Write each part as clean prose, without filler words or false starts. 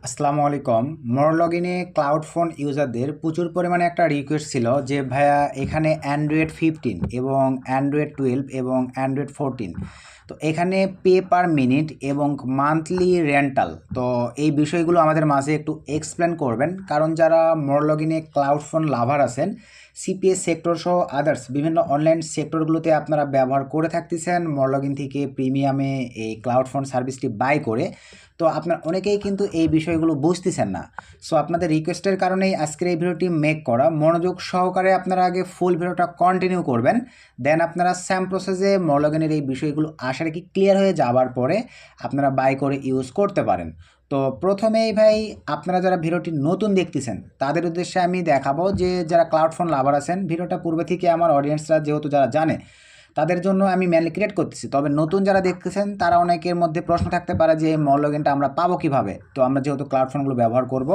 আসসালামু আলাইকুম। মোরলগিনে cloud phone ইউজারদের প্রচুর পরিমাণে একটা রিকোয়েস্ট ছিল যে ভাইয়া এখানে অ্যান্ড্রয়েড 15 এবং অ্যান্ড্রয়েড 12 এবং অ্যান্ড্রয়েড 14, তো এখানে পে পার মিনিট এবং মান্থলি রেন্টাল, তো এই বিষয়গুলো আমাদের মাঝে একটু এক্সপ্লেন করবেন। কারণ যারা মোরলগিনে ক্লাউড ফোন লাভার আছেন, সিপিএস সেক্টর সহ আদার্স বিভিন্ন অনলাইন সেক্টরগুলোতে আপনারা ব্যবহার করে থাকতেছেন মোরলগিন থেকে প্রিমিয়ামে এই ক্লাউড ফোন সার্ভিসটি বাই করে, তো আপনার অনেকেই কিন্তু এই বিষয়গুলো বুঝতেছেন না। সো আপনাদের রিকোয়েস্টের কারণেই আজকের এই ভিডিওটি মেক করা। মনোযোগ সহকারে আপনারা আগে ফুল ভিডিওটা কন্টিনিউ করবেন, দেন আপনারা সেম প্রসেসে মোরলগিনের এই বিষয়গুলো আশা রাখি ক্লিয়ার হয়ে যাবার পরে আপনারা বাই করে ইউজ করতে পারেন। তো প্রথমেই ভাই, আপনারা যারা ভিডিওটি নতুন দেখতেছেন তাদের উদ্দেশ্যে আমি দেখাবো যে যারা ক্লাউড ফোন লাভার আছেন, ভিডিওটা পূর্বে থেকে আমার অডিয়েন্সরা যেহেতু যারা জানে তাদের জন্য আমি মেনলি ক্রিয়েট করতেছি। তবে নতুন যারা দেখতেছেন তারা অনেকের মধ্যে প্রশ্ন থাকতে পারে যে মোরলগিনটা আমরা পাবো কীভাবে, তো আমরা যেহেতু ক্লাউড ফোনগুলো ব্যবহার করব,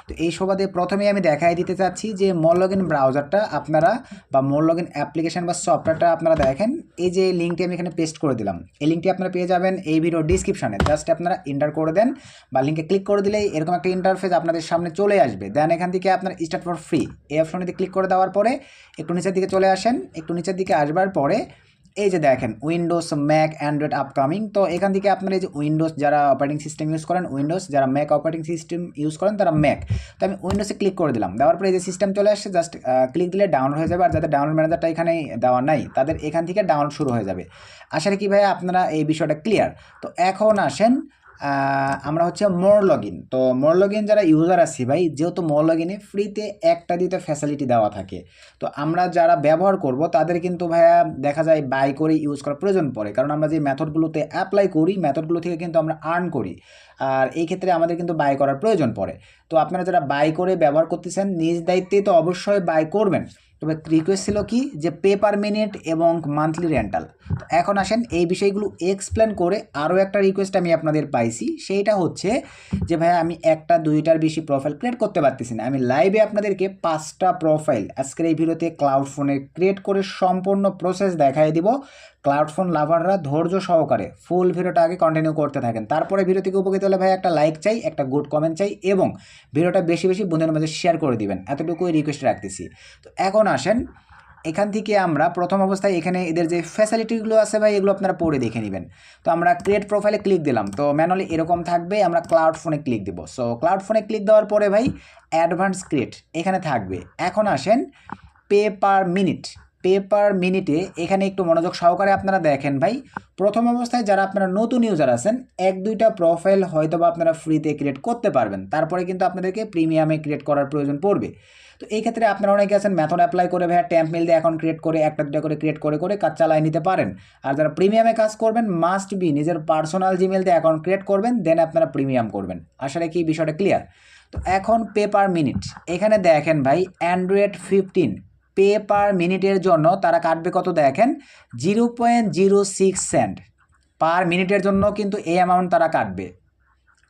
তো এই সুবাদে প্রথমেই আমি দেখাই দিতে চাচ্ছি যে মোরলগিন ব্রাউজারটা আপনারা বা মোরলগিন অ্যাপ্লিকেশন বা সফটওয়্যারটা আপনারা দেখেন। এই যে লিঙ্কটি আমি এখানে পেস্ট করে দিলাম, এই লিঙ্কটি আপনারা পেয়ে যাবেন এই ভিডিও ডিসক্রিপশানে। জাস্ট আপনারা এন্টার করে দেন বা লিঙ্কে ক্লিক করে দিলেই এরকম একটা ইন্টারফেস আপনাদের সামনে চলে আসবে। দেন এখান থেকে আপনার স্টার্ট ফর ফ্রি এই অপশনটিতে ক্লিক করে দেওয়ার পরে একটু নিচের দিকে চলে আসেন। একটু নিচের দিকে আসবার পরে এই যে দেখেন উইন্ডোজ, ম্যাক, অ্যান্ড্রয়েড আপকামিং, তো এখান থেকে আপনারা এই যে উইন্ডোজ যারা অপারেটিং সিস্টেম ইউজ করেন উইন্ডোজ, যারা ম্যাক অপারেটিং সিস্টেম ইউজ করেন তারা ম্যাক। তো আমি উইন্ডোজে ক্লিক করে দিলাম, দেওয়ার পরে এই যে সিস্টেম চলে আসছে, জাস্ট ক্লিক দিলে ডাউনলোড হয়ে যাবে। আর যাদের ডাউনলোড ম্যানেজারটা এখানে দেওয়া নাই তাদের এখান থেকে ডাউনলোড শুরু হয়ে যাবে। আশা রাখি ভাই আপনারা এই বিষয়টা ক্লিয়ার। তো এখন আসেন আমরা হচ্ছে মোরলগিন। তো মোরলগিন যারা ইউজার আছি ভাই, যেহেতু মোরলগিনে ফ্রিতে একটা দুইটা ফ্যাসিলিটি দেওয়া থাকে, তো আমরা যারা ব্যবহার করব তাদের কিন্তু ভাইয়া দেখা যায় বাই করে ইউজ করার প্রয়োজন পড়ে। কারণ আমরা যে মেথডগুলোতে অ্যাপ্লাই করি মেথডগুলো থেকে কিন্তু আমরা আর্ন করি, আর এই ক্ষেত্রে আমাদের কিন্তু বাই করার প্রয়োজন পড়ে। তো আপনারা যারা বাই করে ব্যবহার করতেছেন নিজ দায়িত্বে তো অবশ্যই বাই করবেন। তবে রিকোয়েস্ট ছিল কি যে পে পার মিনিট এবং মান্থলি রেন্টাল। তো এখন আসেন এই বিষয়গুলো এক্সপ্লেন করে। আরও একটা রিকোয়েস্ট আমি আপনাদের পাইছি, সেইটা হচ্ছে যে ভাই আমি একটা দুইটার বেশি প্রোফাইল ক্রিয়েট করতে পারতেছি না। আমি লাইভে আপনাদেরকে 5টা প্রোফাইল আজকের এই ভিডিওতে ক্লাউড ফোনে ক্রিয়েট করে সম্পূর্ণ প্রসেস দেখাই দিব। ক্লাউড ফোন লাভাররা ধৈর্য সহকারে ফুল ভিডিওটা আগে কন্টিনিউ করতে থাকেন। তারপরে ভিডিও থেকে উপকৃত হলে ভাই একটা লাইক চাই, একটা গুড কমেন্ট চাই, এবং ভিডিওটা বেশি বেশি বন্ধুদের মাঝে শেয়ার করে দিবেন, এতটুকুই রিকোয়েস্ট রাখতেছি। তো এখন আসেন এখান থেকে আমরা প্রথম অবস্থায় এখানে এদের যে ফ্যাসিলিটিগুলো আছে ভাই এগুলো আপনারা পড়ে দেখে নেবেন। তো আমরা ক্রিয়েট প্রোফাইলে ক্লিক দিলাম, তো ম্যানুয়ালি এরকম থাকবে। আমরা ক্লাউড ফোনে ক্লিক দেবো। সো ক্লাউড ফোনে ক্লিক দেওয়ার পরে ভাই অ্যাডভান্স ক্রিয়েট এখানে থাকবে। এখন আসেন pay per minute. Pay per মিনিটে এখানে একটু মনোযোগ সহকারে আপনারা দেখেন ভাই। প্রথম অবস্থায় যারা আপনারা নতুন ইউজার আছেন এক দুইটা প্রোফাইল হয়তো বা আপনারা ফ্রিতে ক্রিয়েট করতে পারবেন, তারপরে কিন্তু আপনাদেরকে প্রিমিয়ামে ক্রিয়েট করার প্রয়োজন পড়বে। তো এই ক্ষেত্রে আপনারা অনেকে আছেন মেথড অ্যাপ্লাই করে ভাইয়া ট্যাম্প মেল দিয়ে অ্যাকাউন্ট ক্রিয়েট করে একটা দুটা করে ক্রিয়েট করে করে কাজ চালাই নিতে পারেন। আর যারা প্রিমিয়ামে কাজ করবেন মাস্ট বি নিজের পার্সোনাল জিমেল দিয়ে অ্যাকাউন্ট ক্রিয়েট করবেন, দেন আপনারা প্রিমিয়াম করবেন। আশা রাখি এই বিষয়টা ক্লিয়ার। তো এখন পে পার মিনিট এখানে দেখেন ভাই অ্যান্ড্রয়েড 15 পে পার মিনিটের জন্য তারা কাটবে কত দেখেন, 0.06 সেন্ট পার মিনিটের জন্য কিন্তু এই অ্যামাউন্ট তারা কাটবে।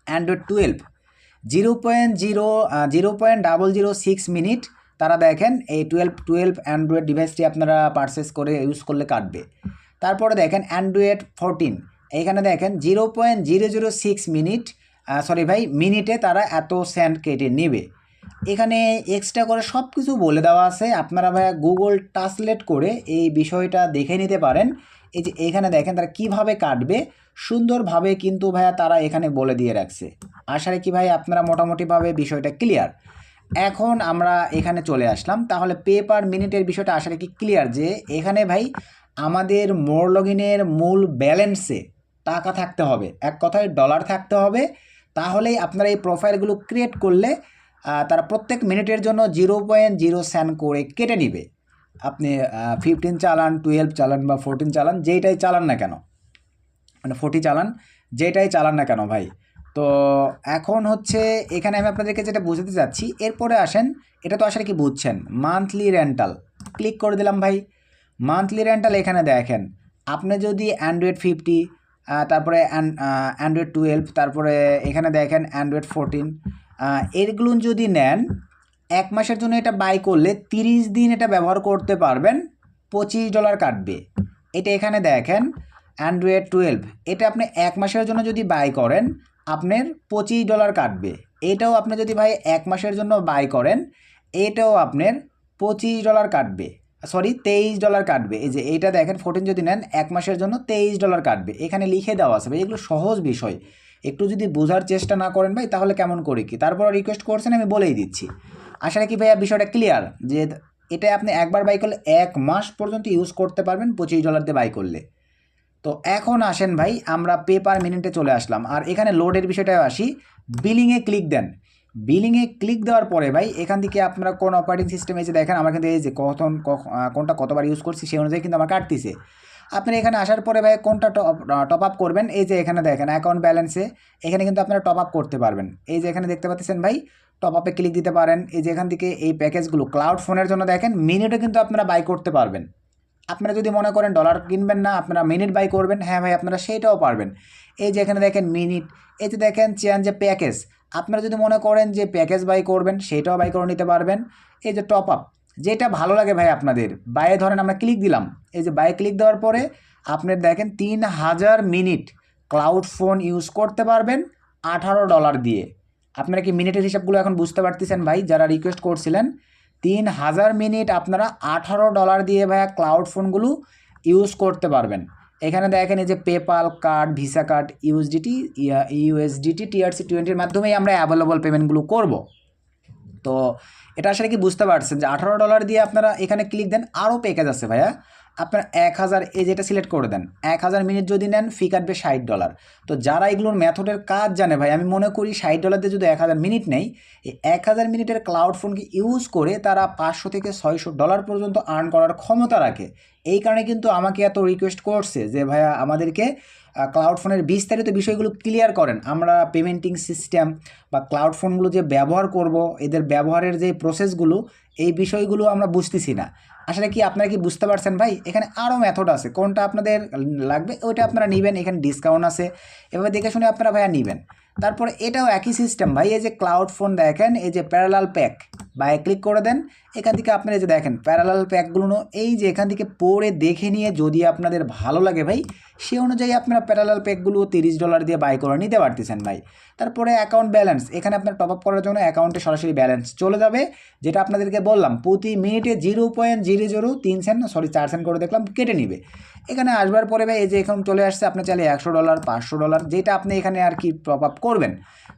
অ্যান্ড্রয়েড 12 0.006 মিনিট তারা দেখেন এই 12 অ্যান্ড্রয়েড ডিভাইসটি আপনারা পারচেস করে ইউজ করলে কাটবে। তারপরে দেখেন অ্যান্ড্রয়েড 14 এইখানে দেখেন 0.006 মিনিট, সরি ভাই মিনিটে তারা এত সেন্ট কেটে নেবে। এখানে এক্সট্রা করে সব কিছু বলে দেওয়া আছে, আপনারা ভাইয়া গুগল ট্রান্সলেট করে এই বিষয়টা দেখে নিতে পারেন। এই যে এখানে দেখেন তারা কিভাবে কাটবে সুন্দরভাবে কিন্তু ভাইয়া তারা এখানে বলে দিয়ে রাখছে। আশা রাখি ভাই আপনারা মোটামুটিভাবে বিষয়টা ক্লিয়ার। এখন আমরা এখানে চলে আসলাম, তাহলে পে পার মিনিটের বিষয়টা আশা রাখি ক্লিয়ার যে এখানে ভাই আমাদের মোরলগিনের মূল ব্যালেন্সে টাকা থাকতে হবে, এক কথায় ডলার থাকতে হবে। তাহলেই আপনারা এই প্রোফাইলগুলো ক্রিয়েট করলে তারা প্রত্যেক মিনিটের জন্য 0.0 সেন্ট করে কেটে নিবে। আপনি 15 চালান, 12 চালান বা 14 চালান, যেইটাই চালান না কেন, মানে 40 চালান, যেটাই চালান না কেন ভাই। তো এখন হচ্ছে এখানে আমি আপনাদেরকে যেটা বুঝাতে চাচ্ছি, এরপরে আসেন এটা তো আসলে কি বুঝছেন, মান্থলি রেন্টাল ক্লিক করে দিলাম ভাই। মান্থলি রেন্টাল এখানে দেখেন আপনি যদি অ্যান্ড্রয়েড 50, তারপরে অ্যান্ড্রয়েড 12, তারপরে এখানে দেখেন অ্যান্ড্রয়েড 14, এগুলো যদি নেন এক মাসের জন্য এটা বাই করলে 30 দিন এটা ব্যবহার করতে পারবেন, $25 কাটবে। এটা এখানে দেখেন অ্যান্ড্রয়েড 12 এটা আপনি এক মাসের জন্য যদি বাই করেন আপনার $25 কাটবে। এটাও আপনি যদি ভাই 1 মাসের জন্য বাই করেন, এটাও আপনার $25 কাটবে, সরি $23 কাটবে। এই যে এইটা দেখেন 14 যদি নেন 1 মাসের জন্য $23 কাটবে, এখানে লিখে দেওয়া আছে ভাই। এগুলো সহজ বিষয়, একটু যদি বোঝার চেষ্টা না করেন ভাই তাহলে কেমন করে কি। তারপর রিকোয়েস্ট করছেন আমি বলেই দিচ্ছি। আসলে কি ভাইয়া বিষয়টা ক্লিয়ার যে এটা আপনি একবার বাই করলে 1 মাস পর্যন্ত ইউজ করতে পারবেন $25 দিয়ে বাই করলে। তো এখন আসেন ভাই আমরা পে পার মিনিটে চলে আসলাম, আর এখানে লোডের বিষয়টায় আসি। বিলিংয়ে ক্লিক দেন। বিলিংয়ে ক্লিক দেওয়ার পরে ভাই এখান থেকে আপনারা কোন অপারেটিং সিস্টেম এসে দেখেন আমার কিন্তু এই যে কোনটা কতবার ইউজ করছি সেই অনুযায়ী কিন্তু আমার কাটতিছে। আপনি এখানে আসার পরে ভাই কোনটা টপ আপ করবেন, এই যে এখানে দেখেন অ্যাকাউন্ট ব্যালেন্সে এখানে কিন্তু আপনারা টপ আপ করতে পারবেন। এই যে এখানে দেখতে পাচ্ছেন ভাই টপ আপে ক্লিক দিতে পারেন। এই যে এখান থেকে এই প্যাকেজগুলো ক্লাউড ফোনের জন্য দেখেন মিনিটে কিন্তু আপনারা বাই করতে পারবেন। আপনারা যদি মনে করেন ডলার কিনবেন না, আপনারা মিনিট বাই করবেন, হ্যাঁ ভাই আপনারা সেইটাও পারবেন। এই যে এখানে দেখেন মিনিট, এই যে দেখেন চেঞ্জ প্যাকেজ, আপনারা যদি মনে করেন যে প্যাকেজ বাই করবেন সেইটাও বাই করে নিতে পারবেন। এই যে টপ আপ, যেটা ভালো লাগে ভাই আপনাদের বাইরে ধরেন আমরা ক্লিক দিলাম। এই যে বাই ক্লিক দেওয়ার পরে আপনার দেখেন 3000 মিনিট ক্লাউড ফোন ইউজ করতে পারবেন $18 দিয়ে। আপনারা কি মিনিটের হিসাবগুলো এখন বুঝতে পারতেছেন ভাই যারা রিকোয়েস্ট করছিলেন? 3000 মিনিট আপনারা $18 দিয়ে ভাইয়া ক্লাউড ফোনগুলো ইউজ করতে পারবেন। এখানে দেখেন এই যে PayPal card, visa card, USDT, TRC20 মাধ্যমেই আমরা অ্যাভেলেবল পেমেন্টগুলো করব। তো এটা আসলে কি বুঝতে পারছেন যে $18 দিয়ে আপনারা এখানে ক্লিক দেন। আরও প্যাকেজ আছে ভাইয়া, আপনারা 1000 এই যেটা সিলেক্ট করে দেন, 1000 মিনিট যদি নেন ফি কাটবে $60। তো যারা এগুলোর মেথডের কাজ জানে ভাই, আমি মনে করি $60 দিয়ে যদি 1000 মিনিট নেই, এই 1000 মিনিটের ক্লাউড ফোনকে ইউজ করে তারা $500 থেকে $600 পর্যন্ত আর্ন করার ক্ষমতা রাখে। এই কারণে কিন্তু আমাকে এত রিকোয়েস্ট করছে যে ভাইয়া আমাদেরকে ক্লাউড ফোনের বিস্তারিত বিষয়গুলো ক্লিয়ার করেন। আমরা পেমেন্টিং সিস্টেম বা ক্লাউড ফোনগুলো যে ব্যবহার করব, এদের ব্যবহারের যে প্রসেসগুলো, এই বিষয়গুলো আমরা বুঝতেছি না। আসলে কি আপনারা কি বুঝতে পারছেন ভাই? এখানে আরও মেথড আছে, কোনটা আপনাদের লাগবে ওইটা আপনারা নেবেন, এখানে ডিসকাউন্ট আছে, এভাবে দেখে শুনে আপনারা ভাইয়া নেবেন। তারপরে এটাও একই সিস্টেম ভাই। এই যে ক্লাউড ফোন দেখেন, এই যে প্যারালাল প্যাক বাই ক্লিক করে দেন। এখান থেকে আপনারা এই যে দেখেন প্যারালাল প্যাকগুলো, এই যে এখান থেকে পড়ে দেখে নিয়ে যদি আপনাদের ভালো লাগে ভাই সে অনুযায়ী আপনারা প্যারালাল প্যাকগুলো $30 দিয়ে বাই করে নিতে পারতেছেন ভাই। তারপরে অ্যাকাউন্ট ব্যালেন্স, এখানে আপনার টপ আপ করার জন্য অ্যাকাউন্টে সরাসরি ব্যালেন্স চলে যাবে, যেটা আপনাদেরকে বললাম প্রতি মিনিটে 0.003 সেন্ট, সরি 4 সেন্ট করে দেখলাম কেটে নিবে। এখানে আসবার পরে ভাই এই যে এখন চলে আসছে, আপনি চাইলে $100, $500 যেটা আপনি এখানে আর কি টপ আপ করবেন।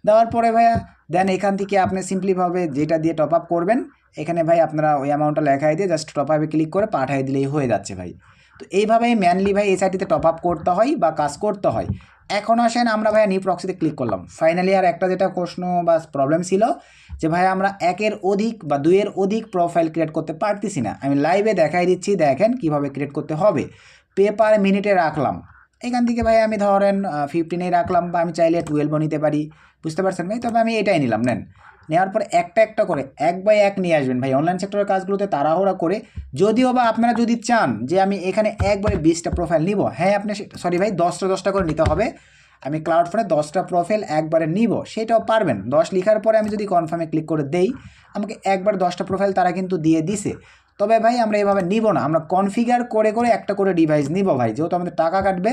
দেওয়ার পরে ভাইয়া দেন এখান থেকে আপনি সিম্পলিভাবে যেটা দিয়ে টপ আপ করবেন এখানে ভাই আপনারা ওই অ্যামাউন্টটা লেখাই দিয়ে জাস্ট টপ আপে ক্লিক করে পাঠিয়ে দিলেই হয়ে যাচ্ছে ভাই। তো এইভাবেই ম্যানলি ভাই এই সাইটটিতে টপ আপ করতে হয় বা কাজ করতে হয়। এখন আসেন আমরা ভাইয়া নিউ প্রক্সিতে ক্লিক করলাম। ফাইনালি আর একটা যেটা প্রশ্ন বা প্রবলেম ছিল যে ভাই আমরা 1-এর অধিক বা 2-এর অধিক প্রোফাইল ক্রিয়েট করতে পারতেছি না। আমি লাইভে দেখাই দিচ্ছি, দেখেন কিভাবে ক্রিয়েট করতে হবে। পে পার মিনিটে রাখলাম, এখান থেকে ভাই আমি ধরেন 15 রাখলাম, বা আমি চাইলে 12 নিতে পারি, বুঝতে পারছেন ভাই? তবে আমি এটাই নিলাম। নেন, নেওয়ার পরে একটা একটা করে 1 বাই 1 নিয়ে আসবেন ভাই অনলাইন সেক্টরের কাজগুলোতে তাড়াহুড়া করে। যদিও বা আপনারা যদি চান যে আমি এখানে একবারে 20টা প্রোফাইল নিব, হ্যাঁ আপনি সরি ভাই 10টা করে নিতে হবে। আমি ক্লাউড ফোনে 10টা প্রোফাইল একবারে নিব সেটাও পারবেন। 10 লেখার পরে আমি যদি কনফার্মে ক্লিক করে দেই আমাকে একবার 10টা প্রোফাইল তারা কিন্তু দিয়ে দিছে। তবে ভাই আমরা এভাবে নিব না, আমরা কনফিগার করে করে একটা করে ডিভাইস নিব ভাই, যেহেতু আমাদের টাকা কাটবে।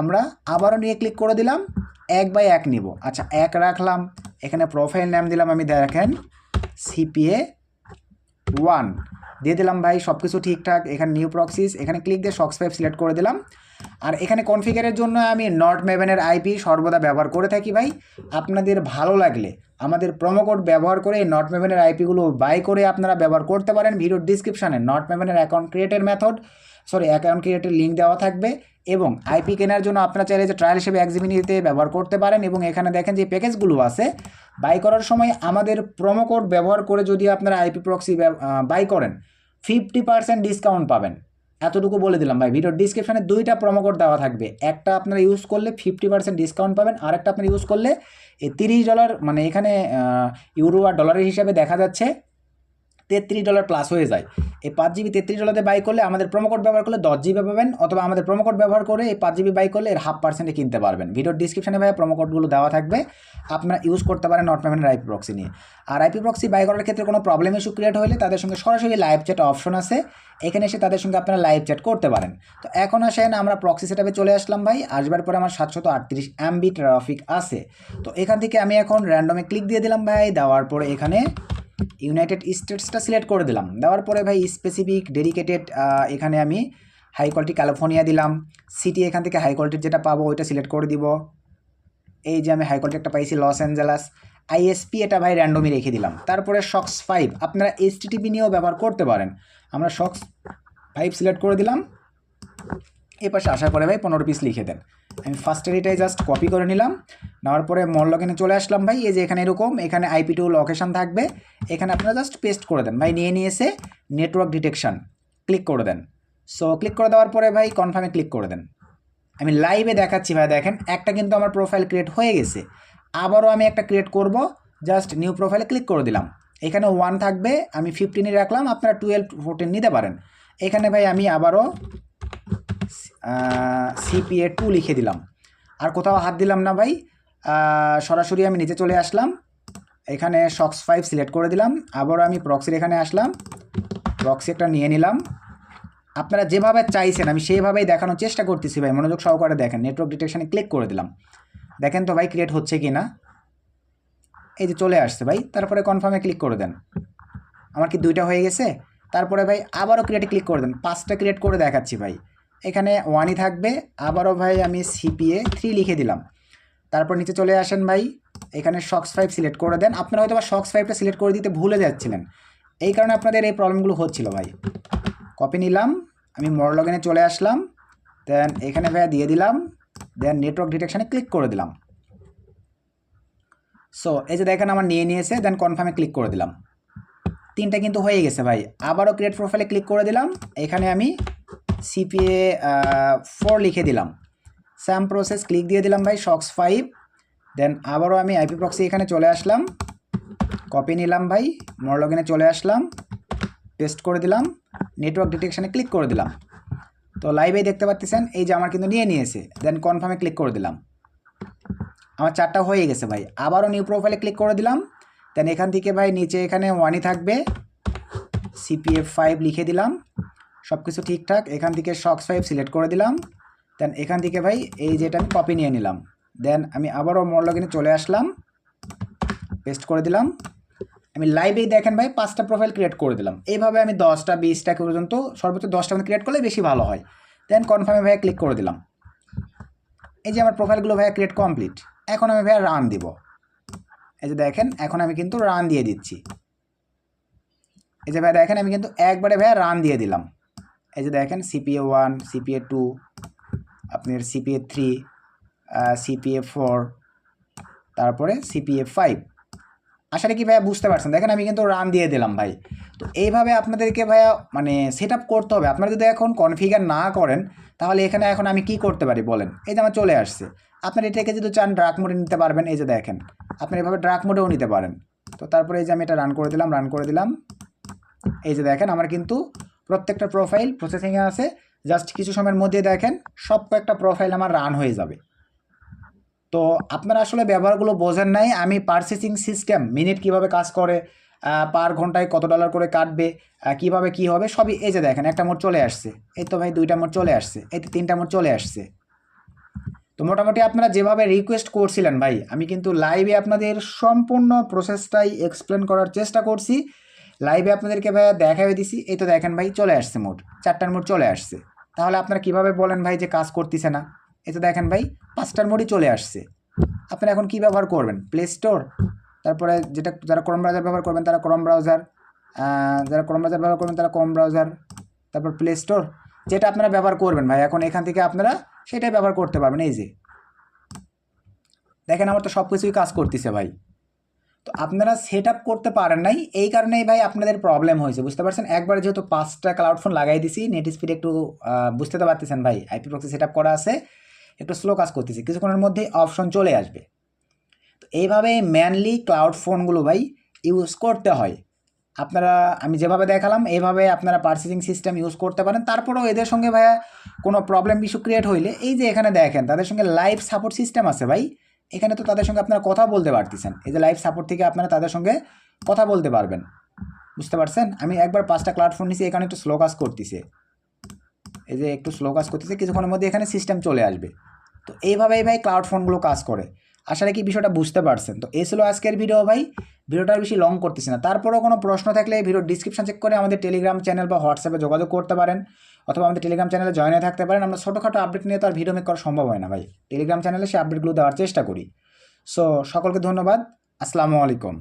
আমরা আবারও নিয়ে ক্লিক করে দিলাম, 1 বাই 1 নিব। আচ্ছা 1 রাখলাম, এখানে প্রোফাইল নাম দিলাম আমি দেখেন CPA1 দিয়ে দিলাম ভাই, সব কিছু ঠিকঠাক। এখানে নিউ প্রক্সিস, এখানে ক্লিক দিয়ে SOX5 সিলেক্ট করে দিলাম। আর এখানে কনফিগারের জন্য আমি নট মেভেনের আইপি সর্বদা ব্যবহার করে থাকি ভাই। আপনাদের ভালো লাগলে আমাদের প্রোমো কোড ব্যবহার করে নট মেভেনের আইপিগুলো বাই করে আপনারা ব্যবহার করতে পারেন। ভিডিওর ডিসক্রিপশানে নট মেভেনের অ্যাকাউন্ট ক্রিয়েটের লিঙ্ক দেওয়া থাকবে। এবং আইপি কেনার জন্য আপনারা চাইলে যে ট্রায়াল হিসেবে 1 GB নিতে ব্যবহার করতে পারেন। এবং এখানে দেখেন যে প্যাকেজগুলো আছে বাই করার সময় আমাদের প্রোমো কোড ব্যবহার করে যদি আপনারা আইপি প্রক্সি বাই করেন 50% ডিসকাউন্ট পাবেন। এতটুকু বলে দিলাম ভাই। ভিডিওর ডিসক্রিপশানে 2টা প্রোমো কোড দেওয়া থাকবে, একটা আপনারা ইউজ করলে 50% ডিসকাউন্ট পাবেন, আর একটা আপনারা ইউজ করলে এই $30 মানে এখানে ইউরো আর ডলারের হিসাবে দেখা যাচ্ছে $33 প্লাস হয়ে যায়। এই 5 GB $33 বাই করলে আমাদের প্রোমোকোড ব্যবহার করলে 10 GB পাবেন, অথবা আমাদের প্রোমোকোড ব্যবহার করে এই 5 GB বাই করলে এর 0.5% কিনতে পারবেন। ভিডিওর ডিসক্রিপশনে ভাই প্রোমোকোডগুলো দেওয়া থাকবে, আপনারা ইউজ করতে পারেন নট পেমেন্টের আইপি প্রক্সি নিয়ে। আর আইপি প্রক্সি বাই করার ক্ষেত্রে কোনো প্রবলেম ইস্যু ক্রিয়েট হলে তাদের সঙ্গে সরাসরি লাইভ চ্যাট অপশন আছে, এখানে এসে তাদের সঙ্গে আপনারা লাইভ চ্যাট করতে পারেন। তো এখন আসেন আমরা প্রক্সি সেটআপে চলে আসলাম ভাই। আসবার পরে আমার 738 MB ট্রাফিক আছে। তো এখান থেকে আমি এখন র্যান্ডমে ক্লিক দিয়ে দিলাম ভাই। দেওয়ার পরে এখানে ইউনাইটেড স্টেটসটা সিলেক্ট করে দিলাম। দেওয়ার পরে ভাই স্পেসিফিক ডেডিকেটেড এখানে আমি হাই কোয়ালিটি ক্যালিফোর্নিয়া দিলাম। সিটি এখান থেকে হাই কোয়ালিটির যেটা পাবো ওইটা সিলেক্ট করে দিব। এই যে আমি হাই কোয়ালিটি একটা পাইছি লস অ্যাঞ্জেলাস। আইএসপি এটা ভাই র্যান্ডমই রেখে দিলাম। তারপরে শক্স 5 আপনারা এইচটিটিপি নিয়েও ব্যবহার করতে পারেন। আমরা শক্স 5 সিলেক্ট করে দিলাম। এই পাশে আসার পরে ভাই 15 পিস লিখে দেন। আমি ফার্স্টের এটাই জাস্ট কপি করে নিলাম। নেওয়ার পরে মল লগইনে চলে আসলাম ভাই। এই যে এখানে এরকম এখানে IP2 লোকেশন থাকবে, এখানে আপনারা জাস্ট পেস্ট করে দেন ভাই। নিয়ে এসে নেটওয়ার্ক ডিটেকশন ক্লিক করে দেন। সো ক্লিক করে দেওয়ার পরে ভাই কনফার্মে ক্লিক করে দেন। আমি লাইভে দেখাচ্ছি ভাই, দেখেন একটা কিন্তু আমার প্রোফাইল ক্রিয়েট হয়ে গেছে। আবারও আমি একটা ক্রিয়েট করব, জাস্ট নিউ প্রোফাইলে ক্লিক করে দিলাম। এখানে 1 থাকবে, আমি 15ই রাখলাম, আপনারা 12 14 নিতে পারেন। এখানে ভাই আমি আবারও CPA2 লিখে দিলাম। আর কোথাও হাত দিলাম না ভাই, সরাসরি আমি নিচে চলে আসলাম। এখানে শক্স 5 সিলেক্ট করে দিলাম। আবারও আমি প্রক্সির এখানে আসলাম, প্রক্সি একটা নিয়ে নিলাম। আপনারা যেভাবে চাইছেন আমি সেইভাবেই দেখানোর চেষ্টা করতেছি ভাই, মনোযোগ সহকারে দেখেন। নেটওয়ার্ক ডিটেকশানে ক্লিক করে দিলাম। দেখেন তো ভাই ক্রিয়েট হচ্ছে কি না। এই যে চলে আসছে ভাই। তারপরে কনফার্মে ক্লিক করে দেন। আমার কি 2টা হয়ে গেছে। তারপরে ভাই আবারও ক্রিয়েটে ক্লিক করে দেন। 5টা ক্রিয়েট করে দেখাচ্ছি ভাই। এখানে 1ই থাকবে। আবারও ভাই আমি CPA3 লিখে দিলাম। তারপর নিচে চলে আসেন ভাই, এখানে শক্স 5 সিলেক্ট করে দেন। আপনারা হয়তো বা শক্স 5টা সিলেক্ট করে দিতে ভুলে যাচ্ছিলেন, এই কারণে আপনাদের এই প্রবলেমগুলো হচ্ছিল ভাই। কপি নিলাম, আমি মোর লগইনে চলে আসলাম। দেন এখানে ভাইয়া দিয়ে দিলাম। দেন নেটওয়ার্ক ডিটেকশানে ক্লিক করে দিলাম। সো এই যে দেখেন আমার নিয়ে নিয়েছে। দেন কনফার্মে ক্লিক করে দিলাম। 3টা কিন্তু হয়ে গেছে ভাই। আবারও ক্রিয়েট প্রোফাইলে ক্লিক করে দিলাম। এখানে আমি CPA4 লিখে দিলাম। স্যাম প্রসেস ক্লিক দিয়ে দিলাম ভাই, শক্স 5। দেন আবারও আমি আইপি প্রক্সি এখানে চলে আসলাম, কপি নিলাম ভাই, মোর লগইনে চলে আসলাম, পেস্ট করে দিলাম, নেটওয়ার্ক ডিটেকশানে ক্লিক করে দিলাম। তো লাইভেই দেখতে পাচ্ছেন এই যে আমার কিন্তু নিয়ে নিয়েছে। দেন কনফার্মে ক্লিক করে দিলাম। আমার 4টা হয়ে গেছে ভাই। আবারও নিউ প্রোফাইলে ক্লিক করে দিলাম। দেন এখান থেকে ভাই নিচে এখানে 1ই থাকবে, CPA5 লিখে দিলাম। সব কিছু ঠিকঠাক। এখান থেকে শক্স 5 সিলেক্ট করে দিলাম। দেন এখান থেকে ভাই এই যেটা আমি কপি নিয়ে নিলাম। দেন আমি আবারও মোর লগইনে চলে আসলাম, পেস্ট করে দিলাম। আমি লাইভেই দেখেন ভাই 5টা প্রোফাইল ক্রিয়েট করে দিলাম। এইভাবে আমি 10টা 20টা পর্যন্ত সর্বোচ্চ 10টা ক্রিয়েট করলে বেশি ভালো হয়। দেন কনফার্মে ভাইয়া ক্লিক করে দিলাম। এই যে আমার প্রোফাইলগুলো ভাইয়া ক্রিয়েট কমপ্লিট। এখন আমি ভাইয়া রান দিব। এই যে দেখেন এখন আমি কিন্তু রান দিয়ে দিচ্ছি। এই যে ভাই দেখেন আমি কিন্তু একবারে ভাইয়া রান দিয়ে দিলাম। এই যে দেখেন CPA1, CPA2, আপনার CPA3, CPA4, তারপরে CPA5। আসলে কি ভাইয়া বুঝতে পারছেন? দেখেন আমি কিন্তু রান দিয়ে দিলাম ভাই। তো এইভাবে আপনাদেরকে ভাইয়া মানে সেট আপ করতে হবে। আপনারা যদি এখন কনফিগার না করেন তাহলে এখানে এখন আমি কি করতে পারি বলেন। এই যে আমার চলে আসছে। আপনারা এটাকে যদি চান ড্রাগ মোডে নিতে পারবেন। এই যে দেখেন আপনারা এভাবে ড্রাগ মোডেও নিতে পারেন। তো তারপরে এই যে আমি এটা রান করে দিলাম। এই যে দেখেন আমার কিন্তু প্রত্যেকটা প্রোফাইল প্রসেসিংয়ে আছে। জাস্ট কিছু সময়ের মধ্যে দেখেন সব কয়েকটা প্রোফাইল আমার রান হয়ে যাবে। তো আপনারা আসলে ব্যবহারগুলো বোঝেন নাই। আমি পারচেসিং সিস্টেম মিনিট কিভাবে কাজ করে, পার ঘন্টায় কত ডলার করে কাটবে, কিভাবে কি হবে সবই এই যে দেখেন একটা মোড চলে আসছে। এই তো ভাই 2টা মোড চলে আসছে, এই তো 3টা মোড চলে আসছে। তো মোটামুটি আপনারা যেভাবে রিকোয়েস্ট করছিলেন ভাই, আমি কিন্তু লাইভে আপনাদের সম্পূর্ণ প্রসেসটাই এক্সপ্লেন করার চেষ্টা করছি। লাইভে আপনাদেরকে ভাই দেখাবে দিছি। এই তো দেখেন ভাই চলে আসছে মোড, 4টার মোড চলে আসছে। তাহলে আপনারা কিভাবে বলেন ভাই যে কাজ করতেছে না। এই তো দেখেন ভাই 5টার মোডই চলে আসছে। আপনারা এখন কি ব্যবহার করবেন? প্লে স্টোর, তারপরে যারা ক্রোম ব্রাউজার ব্যবহার করবেন তারা ক্রোম ব্রাউজার, ব্যবহার করবেন তারা ক্রোম ব্রাউজার, তারপর প্লে স্টোর, যেটা আপনারা ব্যবহার করবেন ভাই এখন এখান থেকে আপনারা সেটাই ব্যবহার করতে পারবেন। এই যে দেখেন আমার তো সব কিছুই কাজ করতেছে ভাই। তো আপনারা সেট আপ করতে পারেন নাই, এই কারণেই ভাই আপনাদের প্রবলেম হয়েছে, বুঝতে পারছেন। একবারে যেহেতু 5টা ক্লাউড ফোন লাগাই দিছি, নেট স্পিড একটু বুঝতে তো পারতেছেন ভাই, আইপি প্রক্সি সেট আপ করা আছে, একটু স্লো কাজ করতেছি, কিছুক্ষণের মধ্যে অপশন চলে আসবে। তো এইভাবে ম্যানলি ক্লাউড ফোনগুলো ভাই ইউজ করতে হয়। আপনারা আমি যেভাবে দেখালাম এইভাবে আপনারা পার্সেসিং সিস্টেম ইউজ করতে পারেন। তারপরেও এদের সঙ্গে ভাইয়া কোনো প্রবলেম ইস্যু ক্রিয়েট হইলে এই যে এখানে দেখেন তাদের সঙ্গে লাইভ সাপোর্ট সিস্টেম আছে ভাই, এখানে তো তাদের সঙ্গে আপনারা কথা বলতে পারতেছেন। এই যে লাইভ সাপোর্ট থেকে আপনারা তাদের সঙ্গে কথা বলতে পারবেন, বুঝতে পারছেন। আমি একবার 5টা ক্লাউড ফোন নিছি, এখানে একটু স্লো কাজ করতেছে, এই যে একটু স্লো কাজ করতেছে, কিছুক্ষণের মধ্যে এখানে সিস্টেম চলে আসবে। তো এইভাবেই ভাই ক্লাউড ফোনগুলো কাজ করে। আশা রাখি বিষয়টা বুঝতে পারছেন। তো এই ছিল আজকের ভিডিও ভাই, ভিডিওটা আর বেশি লং করতেছি না। তারপরেও কোনো প্রশ্ন থাকলে এই ভিডিওর ডিসক্রিপশন চেক করে আমাদের টেলিগ্রাম চ্যানেল বা হোয়াটসঅ্যাপে যোগাযোগ করতে পারেন, অথবা আমাদের টেলিগ্রাম চ্যানেলে জয়েন হয়ে থাকতে পারেন। আমরা ছোটোখাটো আপডেট নিয়ে তো আর ভিডিও মেক করা সম্ভব হয় না ভাই, টেলিগ্রাম চ্যানেলে সেই আপডেটগুলো দেওয়ার চেষ্টা করি। সো সকলকে ধন্যবাদ, আসসালামু আলাইকুম।